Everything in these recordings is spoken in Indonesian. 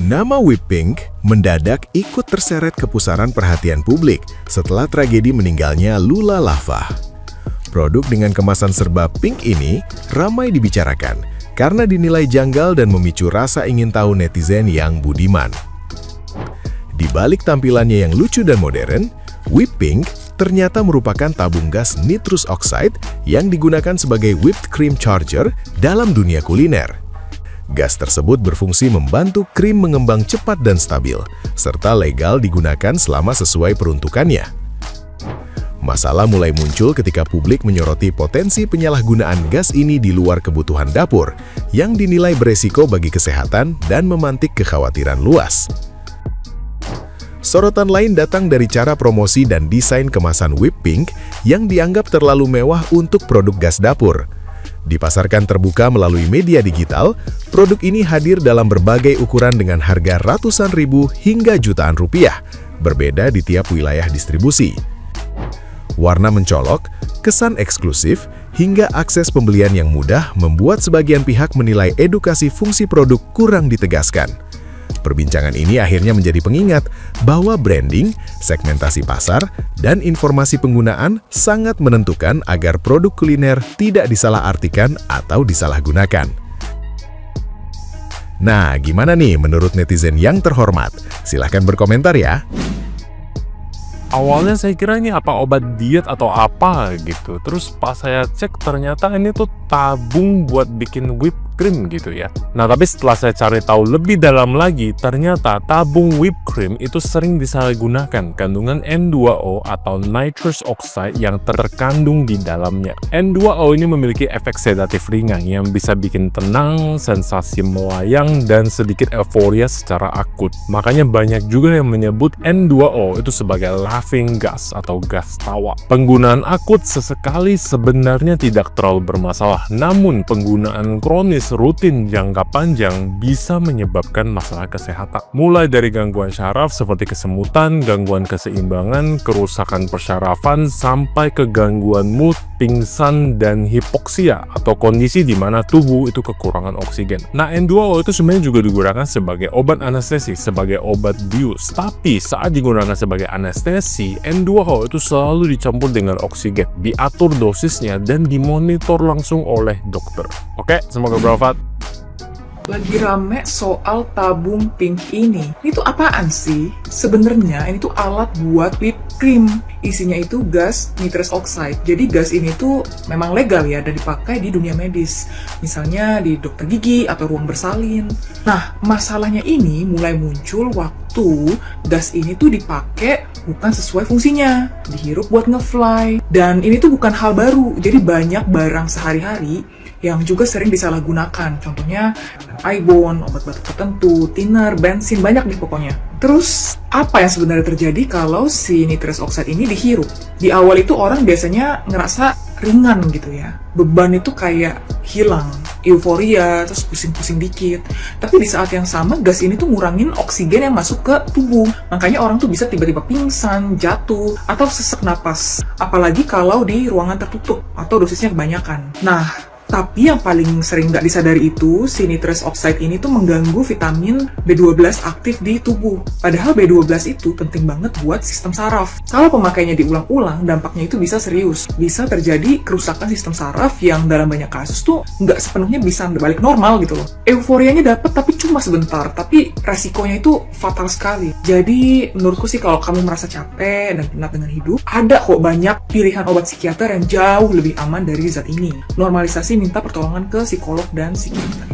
Nama Whipped Pink mendadak ikut terseret kepusaran perhatian publik setelah tragedi meninggalnya Lula Lava. Produk dengan kemasan serba pink ini ramai dibicarakan karena dinilai janggal dan memicu rasa ingin tahu netizen yang budiman. Di balik tampilannya yang lucu dan modern, Whipped Pink ternyata merupakan tabung gas nitrous oxide yang digunakan sebagai whipped cream charger dalam dunia kuliner. Gas tersebut berfungsi membantu krim mengembang cepat dan stabil, serta legal digunakan selama sesuai peruntukannya. Masalah mulai muncul ketika publik menyoroti potensi penyalahgunaan gas ini di luar kebutuhan dapur, yang dinilai beresiko bagi kesehatan dan memantik kekhawatiran luas. Sorotan lain datang dari cara promosi dan desain kemasan Whipped Pink yang dianggap terlalu mewah untuk produk gas dapur. Dipasarkan terbuka melalui media digital, produk ini hadir dalam berbagai ukuran dengan harga ratusan ribu hingga jutaan rupiah, berbeda di tiap wilayah distribusi. Warna mencolok, kesan eksklusif, hingga akses pembelian yang mudah membuat sebagian pihak menilai edukasi fungsi produk kurang ditegaskan. Perbincangan ini akhirnya menjadi pengingat bahwa branding, segmentasi pasar, dan informasi penggunaan sangat menentukan agar produk kuliner tidak disalahartikan atau disalahgunakan. Nah, gimana nih menurut netizen yang terhormat? Silahkan berkomentar ya. Awalnya saya kira ini apa obat diet atau apa gitu. Terus pas saya cek ternyata ini tuh tabung buat bikin whipped cream gitu ya. Nah tapi setelah saya cari tahu lebih dalam lagi, ternyata tabung whipped cream itu sering disalahgunakan kandungan N2O atau nitrous oxide yang terkandung di dalamnya. N2O ini memiliki efek sedatif ringan yang bisa bikin tenang, sensasi melayang, dan sedikit euforia secara akut. Makanya banyak juga yang menyebut N2O itu sebagai laughing gas atau gas tawa. Penggunaan akut sesekali sebenarnya tidak terlalu bermasalah, namun penggunaan kronis rutin jangka panjang bisa menyebabkan masalah kesehatan. Mulai dari gangguan syaraf seperti kesemutan, gangguan keseimbangan, kerusakan persyarafan, sampai ke gangguan mood, pingsan, dan hipoksia atau kondisi di mana tubuh itu kekurangan oksigen. Nah, N2O itu sebenarnya juga digunakan sebagai obat anestesi, sebagai obat bius. Tapi saat digunakan sebagai anestesi, N2O itu selalu dicampur dengan oksigen, diatur dosisnya, dan dimonitor langsung oleh dokter. Oke, semoga bermanfaat. Lagi rame soal tabung pink ini. Ini tuh apaan sih? Sebenarnya ini tuh alat buat whipped cream. Isinya itu gas nitrous oxide. Jadi gas ini tuh memang legal ya dan dipakai di dunia medis. Misalnya di dokter gigi atau ruang bersalin. Nah, masalahnya ini mulai muncul waktu gas ini tuh dipakai bukan sesuai fungsinya. Dihirup buat nge-fly. Dan ini tuh bukan hal baru. Jadi banyak barang sehari-hari yang juga sering disalahgunakan. Contohnya Ibon, obat batuk tertentu, thinner, bensin, banyak nih pokoknya. Terus, apa yang sebenarnya terjadi kalau si nitrous oxide ini dihirup? Di awal itu orang biasanya ngerasa ringan gitu ya. Beban itu kayak hilang, euforia, terus pusing-pusing dikit. Tapi di saat yang sama, gas ini tuh ngurangin oksigen yang masuk ke tubuh. Makanya orang tuh bisa tiba-tiba pingsan, jatuh, atau sesak napas. Apalagi kalau di ruangan tertutup atau dosisnya kebanyakan. Nah, tapi yang paling sering nggak disadari itu, si nitrous oxide ini tuh mengganggu vitamin B12 aktif di tubuh. Padahal B12 itu penting banget buat sistem saraf. Kalau pemakainya diulang-ulang, dampaknya itu bisa serius. Bisa terjadi kerusakan sistem saraf yang dalam banyak kasus tuh nggak sepenuhnya bisa balik normal gitu loh. Euforianya dapet tapi cuma sebentar, tapi resikonya itu fatal sekali. Jadi menurutku sih kalau kamu merasa capek dan penat dengan hidup, ada kok banyak pilihan obat psikiater yang jauh lebih aman dari zat ini. Normalisasi minta pertolongan ke psikolog dan psikiater.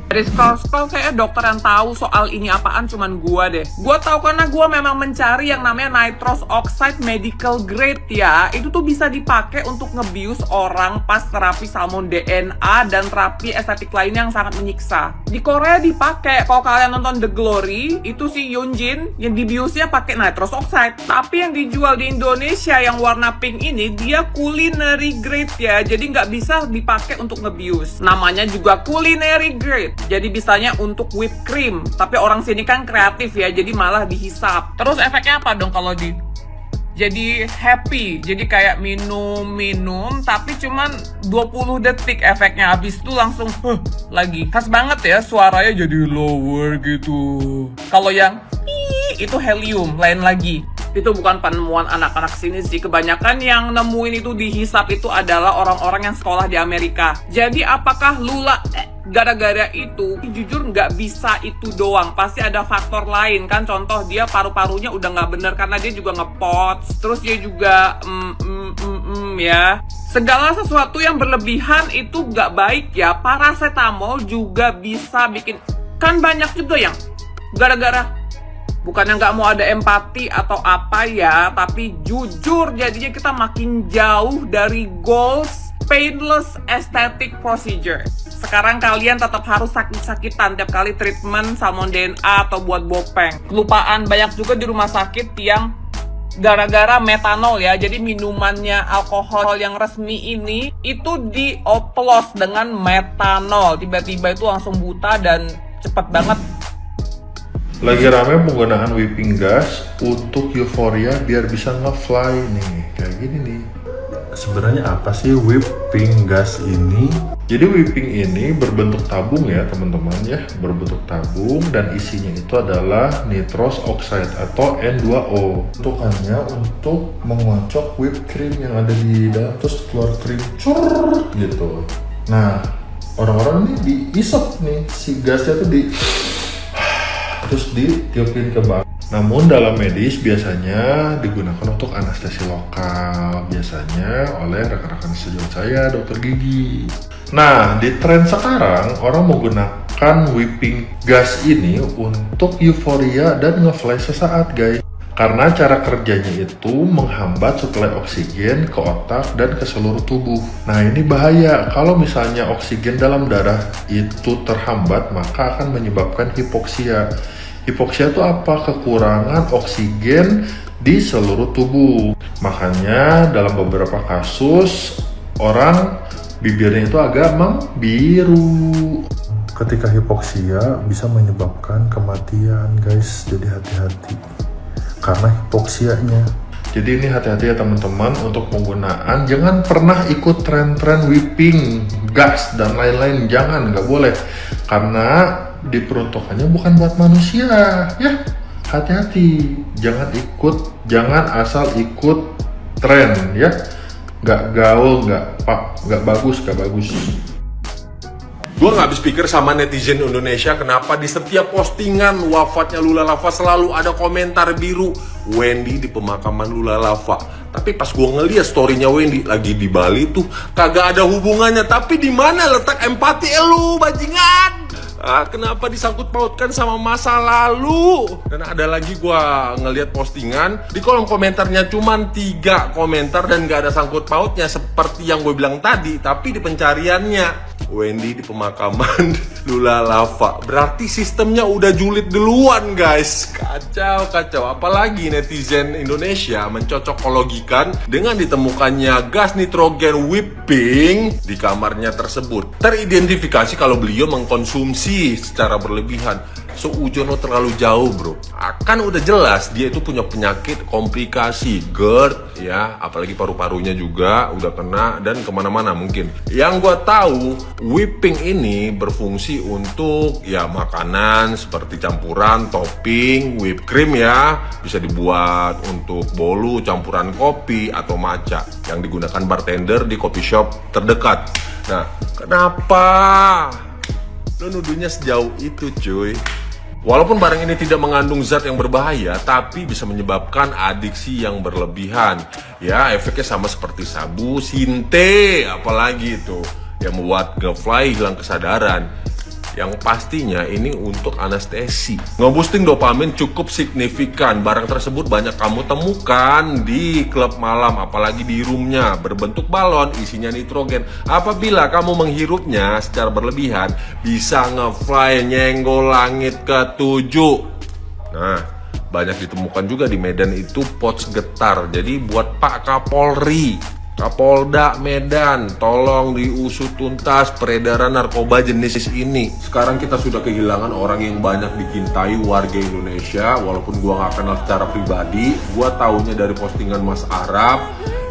Dari scroll-scroll kayaknya dokter yang tahu soal ini apaan cuman gua deh. Gua tahu karena gua memang mencari yang namanya nitrous oxide medical grade ya. Itu tuh bisa dipakai untuk ngebius orang pas terapi salmon DNA dan terapi estetik lainnya yang sangat menyiksa. Di Korea dipakai. Kalau kalian nonton The Glory, itu si Yoonjin yang dibiusnya pakai nitrous oxide. Tapi yang dijual di Indonesia yang warna pink ini dia culinary grade ya. Jadi nggak bisa dipakai untuk ngebius. Namanya juga culinary grade. Jadi bisanya untuk whipped cream. Tapi orang sini kan kreatif ya, jadi malah dihisap. Terus efeknya apa dong kalau di jadi happy, jadi kayak minum tapi cuman 20 detik efeknya, habis itu langsung lagi. Khas banget ya, suaranya jadi lower gitu. Kalau yang itu helium, lain lagi. Itu bukan penemuan anak-anak sini sih, kebanyakan yang nemuin itu dihisap itu adalah orang-orang yang sekolah di Amerika. Jadi apakah Lula gara-gara itu? Jujur nggak bisa itu doang, pasti ada faktor lain kan. Contoh dia paru-parunya udah nggak bener karena dia juga ngepots, terus dia juga ya. Segala sesuatu yang berlebihan itu nggak baik ya. Paracetamol juga bisa bikin, kan banyak juga yang gara-gara, bukannya nggak mau ada empati atau apa ya, tapi jujur jadinya kita makin jauh dari goals painless aesthetic procedure. Sekarang kalian tetap harus sakit-sakitan tiap kali treatment salmon DNA atau buat bopeng. Kelupaan banyak juga di rumah sakit yang gara-gara metanol ya. Jadi minumannya alkohol yang resmi ini itu dioplos dengan metanol. Tiba-tiba itu langsung buta dan cepet banget. Lagi rame penggunaan whipping gas untuk euforia biar bisa nge-fly nih, kayak gini nih. Sebenarnya apa sih whipping gas ini? Jadi whipping ini berbentuk tabung ya teman-teman ya, berbentuk tabung dan isinya itu adalah nitrous oxide atau N2O. Untukannya untuk mengocok whipped cream yang ada di dalam, terus keluar krim gitu. Nah, orang-orang ini diisep nih, si gasnya tuh terus ditiupin ke bawah. Namun dalam medis biasanya digunakan untuk anestesi lokal, biasanya oleh rekan-rekan sejauh saya, dokter gigi. Nah, di tren sekarang orang menggunakan whipping gas ini untuk euforia dan nge-fly sesaat guys. Karena cara kerjanya itu menghambat suplai oksigen ke otak dan ke seluruh tubuh. Nah, ini bahaya. Kalau misalnya oksigen dalam darah itu terhambat, maka akan menyebabkan hipoksia. Hipoksia itu apa? Kekurangan oksigen di seluruh tubuh. Makanya dalam beberapa kasus orang bibirnya itu agak membiru. Ketika hipoksia bisa menyebabkan kematian guys, jadi hati-hati karena hipoksianya. Jadi ini hati-hati ya teman-teman untuk penggunaan. Jangan pernah ikut tren-tren whipping gas dan lain-lain, jangan, nggak boleh, karena diperuntukannya bukan buat manusia ya. Hati-hati, jangan asal ikut tren ya, nggak gaul, nggak bagus. Gue gak habis pikir sama netizen Indonesia kenapa di setiap postingan wafatnya Lula Lava selalu ada komentar biru Wendy di pemakaman Lula Lava. Tapi pas gue ngeliat storynya Wendy lagi di Bali tuh kagak ada hubungannya. Tapi di mana letak empati lu bajingan? Kenapa disangkut pautkan sama masa lalu? Dan ada lagi gue ngeliat postingan di kolom komentarnya cuman 3 komentar dan gak ada sangkut pautnya seperti yang gue bilang tadi. Tapi di pencariannya Wendy di pemakaman Lula Lava. Berarti sistemnya udah julid duluan guys. Kacau. Apalagi netizen Indonesia mencocokologikan dengan ditemukannya gas nitrogen whipping di kamarnya tersebut. Teridentifikasi kalau beliau mengkonsumsi secara berlebihan. Seujono terlalu jauh bro. Kan udah jelas dia itu punya penyakit komplikasi GERD ya, apalagi paru-parunya juga udah kena dan kemana-mana mungkin. Yang gua tahu whipping ini berfungsi untuk ya makanan seperti campuran, topping, whipped cream ya, bisa dibuat untuk bolu, campuran kopi atau matcha yang digunakan bartender di coffee shop terdekat. Nah, kenapa lo nuduhnya sejauh itu cuy? Walaupun barang ini tidak mengandung zat yang berbahaya, tapi bisa menyebabkan adiksi yang berlebihan. Ya, efeknya sama seperti sabu, sinte, apalagi itu yang membuat nge-fly hilang kesadaran. Yang pastinya ini untuk anestesi. Nge-boosting dopamin cukup signifikan. Barang tersebut banyak kamu temukan di klub malam, apalagi di roomnya. Berbentuk balon, isinya nitrogen. Apabila kamu menghirupnya secara berlebihan, bisa nge-fly nyenggol langit ke-7. Nah, banyak ditemukan juga di Medan itu pouch getar. Jadi buat Pak Kapolri. Kapolda Medan, tolong diusut tuntas peredaran narkoba jenis ini. Sekarang kita sudah kehilangan orang yang banyak dicintai warga Indonesia. Walaupun gua nggak kenal secara pribadi, gua taunya dari postingan Mas Arab.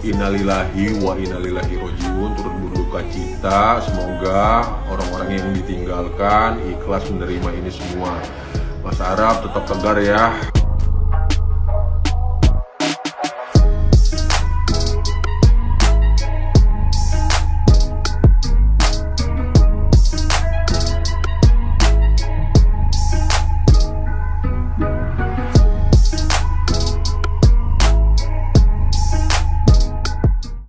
Innalillahi wa innalillahi rojiun, turut berduka cita. Semoga orang-orang yang ditinggalkan ikhlas menerima ini semua. Mas Arab tetap tegar ya.